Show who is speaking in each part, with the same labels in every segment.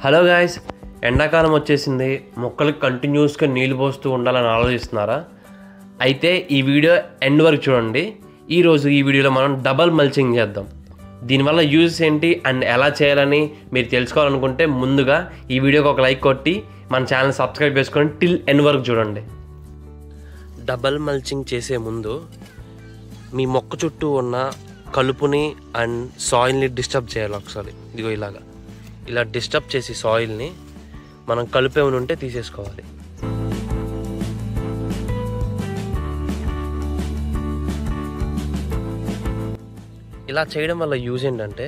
Speaker 1: Hello guys, ఎండాకాలం వచ్చేసింది. మొక్కలకు కంటిన్యూస్గా నీళ్ళు పోస్తూ ఉండాలని ఆలోచిస్తున్నారా? అయితే ఈ వీడియో ఎండ్ వరకు చూడండి. ఈరోజు ఈ వీడియోలో మనం డబల్ మల్చింగ్ చేద్దాం. దీనివల్ల యూజెస్ ఏంటి అండ్ ఎలా చేయాలని మీరు తెలుసుకోవాలనుకుంటే ముందుగా ఈ వీడియోకి ఒక లైక్ కొట్టి మన ఛానల్ సబ్స్క్రైబ్ చేసుకొని టిల్ ఎండ్ వరకు చూడండి. డబల్ మల్చింగ్ చేసే ముందు మీ మొక్క చుట్టూ ఉన్న కలుపుని అండ్ సాయిల్ని డిస్టర్బ్ చేయాలి. ఒకసారి ఇదిగో ఇలా డిస్టర్బ్ చేసి సాయిల్ని మనం కలుపు ఏమైనా ఉంటే తీసేసుకోవాలి. ఇలా చేయడం వల్ల యూజ్ ఏంటంటే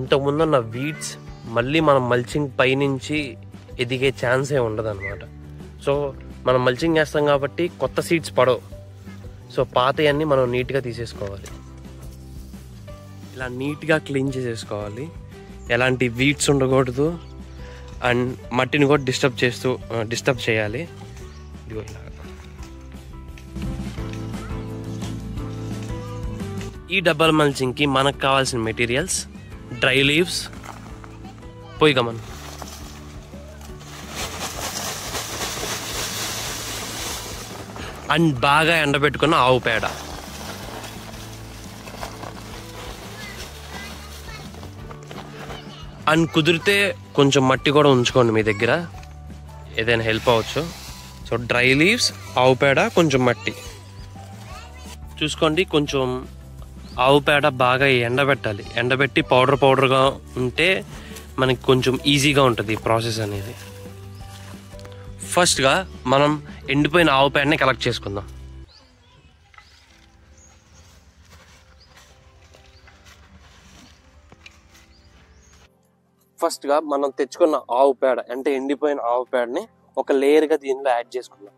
Speaker 1: ఇంతకుముందున్న వీడ్స్ మళ్ళీ మనం మల్చింగ్ పైనుంచి ఎదిగే ఛాన్సే ఉండదన్నమాట. సో మనం మల్చింగ్ చేస్తాం కాబట్టి కొత్త సీడ్స్ పడవు. సో పాతయన్నీ మనం నీట్గా తీసేసుకోవాలి. ఇలా నీట్గా క్లీన్ చేసేసుకోవాలి. ఎలాంటి వీడ్స్ ఉండకూడదు అండ్ మట్టిని కూడా డిస్టర్బ్ చేయాలి. ఇదిగో ఇలా. ఈ డబల్ మల్చింగ్కి మనకు కావాల్సిన మెటీరియల్స్ డ్రై లీవ్స్, పొయ్యిగమన్, అండ్ బాగా ఎండబెట్టుకున్న ఆవు పేడ, అండ్ కుదిరితే కొంచెం మట్టి కూడా ఉంచుకోండి మీ దగ్గర, ఏదైనా హెల్ప్ అవ్వచ్చు. సో డ్రై లీవ్స్, ఆవు పేడ, కొంచెం మట్టి చూసుకోండి. కొంచెం ఆవు పేడ బాగా ఎండబెట్టాలి. ఎండబెట్టి పౌడర్గా ఉంటే మనకి కొంచెం ఈజీగా ఉంటుంది ఈ ప్రాసెస్ అనేది. ఫస్ట్గా మనం ఎండిపోయిన ఆవు పేడని కలెక్ట్ చేసుకుందాం. ఫస్ట్గా మనం తెచ్చుకున్న ఆవు పేడ అంటే ఎండిపోయిన ఆవు పేడని ఒక లేయర్గా దీనిలో యాడ్ చేసుకుందాం.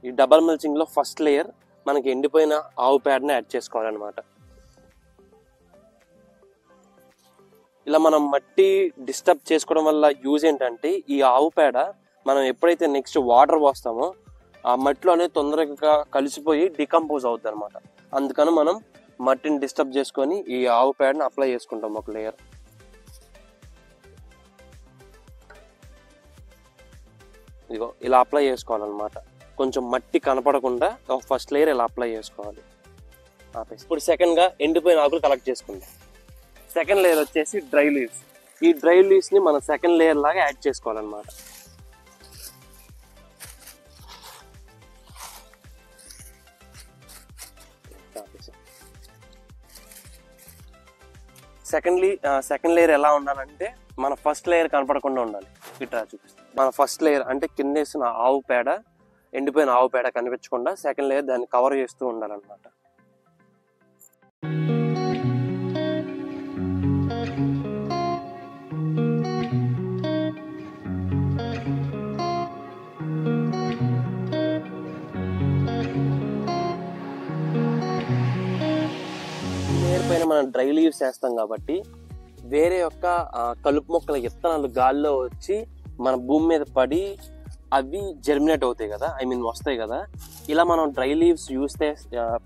Speaker 1: ఈ డబల్ మల్చింగ్లో ఫస్ట్ లేయర్ మనకి ఎండిపోయిన ఆవు పేడని యాడ్ చేసుకోవాలన్నమాట. ఇలా మనం మట్టి డిస్టర్బ్ చేసుకోవడం వల్ల యూజ్ ఏంటంటే ఈ ఆవు పేడ మనం ఎప్పుడైతే నెక్స్ట్ వాటర్ పోస్తామో ఆ మట్టిలో అనేది తొందరగా కలిసిపోయి డికంపోజ్ అవుతుంది అనమాట. అందుకని మనం మట్టిని డిస్టర్బ్ చేసుకొని ఈ ఆవు పేడని అప్లై చేసుకుంటాం ఒక లేయర్. ఇదిగో ఇలా అప్లై చేసుకోవాలన్నమాట. కొంచెం మట్టి కనపడకుండా ఫస్ట్ లేయర్ ఇలా అప్లై చేసుకోవాలి. ఇప్పుడు సెకండ్గా ఎండిపోయిన ఆకులు కలెక్ట్ చేసుకుందాం. సెకండ్ లేయర్ వచ్చేసి డ్రై లీవ్స్. ఈ డ్రై లీవ్స్ని మనం సెకండ్ లేయర్ లాగా యాడ్ చేసుకోవాలన్నమాట. సెకండ్ లేయర్ ఎలా ఉండాలంటే మన ఫస్ట్ లేయర్ కనపడకుండా ఉండాలి. ఇట్లా చూపిస్తాం. మన ఫస్ట్ లేయర్ అంటే కింద వేసిన ఆవు పేడ, ఎండిపోయిన ఆవు పేడ కనిపించకుండా సెకండ్ లేయర్ దాన్ని కవర్ చేస్తూ ఉండాలన్నమాట. లేయర్ పైన మనం డ్రై లీవ్స్ వేస్తాం కాబట్టి వేరే యొక్క కలుపు మొక్కల విత్తనాలు గాల్లో వచ్చి మన భూమి మీద పడి అవి జర్మినేట్ అవుతాయి కదా, వస్తాయి కదా. ఇలా మనం డ్రై లీవ్స్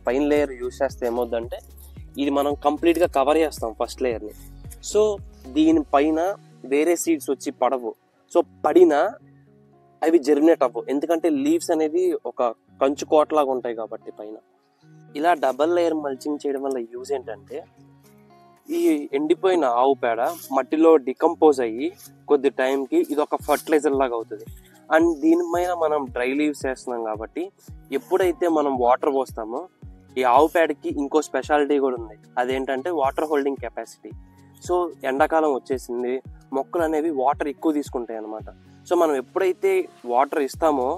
Speaker 1: పైన లేయర్ యూజ్ చేస్తే ఏమవుతుందంటే ఇది మనం కంప్లీట్గా కవర్ చేస్తాం ఫస్ట్ లేయర్ని. సో దీనిపైన వేరే సీడ్స్ వచ్చి పడవు. సో పడినా అవి జర్మినేట్ అవ్వవు, ఎందుకంటే లీవ్స్ అనేది ఒక కంచు కోటలాగా ఉంటాయి కాబట్టి పైన. ఇలా డబల్ లేయర్ మల్చింగ్ చేయడం వల్ల యూజ్ ఏంటంటే ఈ ఎండిపోయిన ఆవు పేడ మట్టిలో డికంపోజ్ అయ్యి కొద్ది టైంకి ఇది ఒక ఫర్టిలైజర్ లాగా అవుతుంది. అండ్ దీనిపైన మనం డ్రై లీవ్స్ వేస్తున్నాం కాబట్టి ఎప్పుడైతే మనం వాటర్ పోస్తామో ఈ ఆవు పేడకి ఇంకో స్పెషాలిటీ కూడా ఉంది. అదేంటంటే వాటర్ హోల్డింగ్ కెపాసిటీ. సో ఎండాకాలం వచ్చేసింది, మొక్కలు అనేవి వాటర్ ఎక్కువ తీసుకుంటాయి అన్నమాట. సో మనం ఎప్పుడైతే వాటర్ ఇస్తామో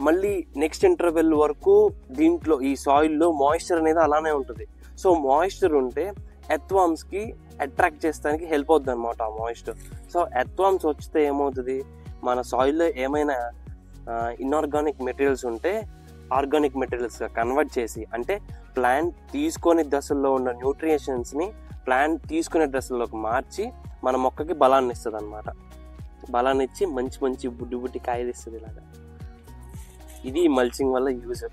Speaker 1: మళ్ళీ నెక్స్ట్ ఇంటర్వెల్ వరకు దీంట్లో ఈ సాయిల్లో మాయిశ్చర్ అనేది అలానే ఉంటుంది. సో మాయిశ్చర్ ఉంటే ఎర్త్వామ్స్కి అట్రాక్ట్ చేస్తానికి హెల్ప్ అవుతుంది అనమాట ఆ మాయిశ్చర్. సో ఎర్త్వామ్స్ వస్తే ఏమవుతుంది, మన సాయిల్లో ఏమైనా ఇన్ఆర్గానిక్ మెటీరియల్స్ ఉంటే ఆర్గానిక్ మెటీరియల్స్గా కన్వర్ట్ చేసి, అంటే ప్లాంట్ తీసుకునే దశల్లో ఉన్న న్యూట్రిషన్స్ని ప్లాంట్ తీసుకునే దశల్లోకి మార్చి మన మొక్కకి బలాన్ని ఇస్తుంది అనమాట. బలాన్ని ఇచ్చి మంచి మంచి బుడ్డి కాయలు ఇస్తుంది. ఇలాగా ఇది మల్చింగ్ వల్ల యూజ్.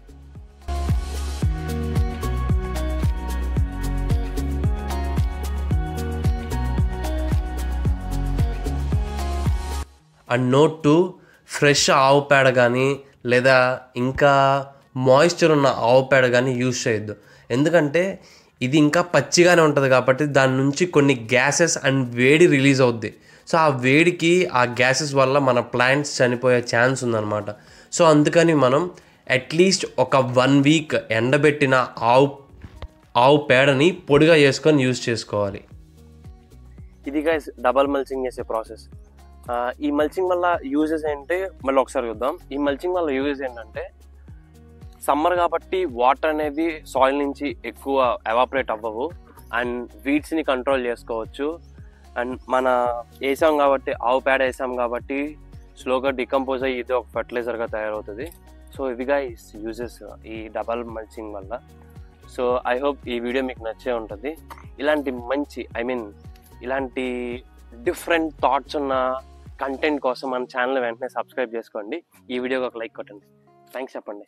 Speaker 2: అండ్ నోట్ 2, ఫ్రెష్ ఆవు పేడ కానీ లేదా ఇంకా మాయిశ్చర్ ఉన్న ఆవు పేడ కానీ యూజ్ చేయొద్దు. ఎందుకంటే ఇది ఇంకా పచ్చిగానే ఉంటుంది కాబట్టి దాని నుంచి కొన్ని గ్యాసెస్ అండ్ వేడి రిలీజ్ అవుద్ది. సో ఆ వేడికి ఆ గ్యాసెస్ వల్ల మన ప్లాంట్స్ చనిపోయే ఛాన్స్ ఉందన్నమాట. సో అందుకని మనం అట్లీస్ట్ ఒక 1 వీక్ ఎండబెట్టిన ఆవు పేడని పొడిగా చేసుకొని యూజ్ చేసుకోవాలి.
Speaker 1: ఇది గైస్ డబల్ మల్చింగ్ చేసే ప్రాసెస్. ఈ మల్చింగ్ వల్ల యూజెస్ ఏంటి మళ్ళీ ఒకసారి చూద్దాం. ఈ మల్చింగ్ వల్ల యూజెస్ ఏంటంటే, సమ్మర్ కాబట్టి వాటర్ అనేది సాయిల్ నుంచి ఎక్కువ ఎవాపరేట్ అవ్వవు అండ్ వీడ్స్ని కంట్రోల్ చేసుకోవచ్చు. అండ్ మన వేసాం కాబట్టి, ఆవు పేడ వేసాం కాబట్టి స్లోగా డికంపోజ్ అయ్యి ఇది ఒక ఫర్టిలైజర్గా తయారవుతుంది. సో ఇవిగా యూజెస్ ఈ డబల్ మల్చింగ్ వల్ల. సో ఐ హోప్ ఈ వీడియో మీకు నచ్చే ఉంటుంది. ఇలాంటి మంచి ఇలాంటి డిఫరెంట్ థాట్స్ ఉన్న కంటెంట్ కోసం మన ఛానల్ వెంటనే సబ్స్క్రైబ్ చేసుకోండి. ఈ వీడియోకి ఒక లైక్ కొట్టండి. థ్యాంక్స్ చెప్పండి.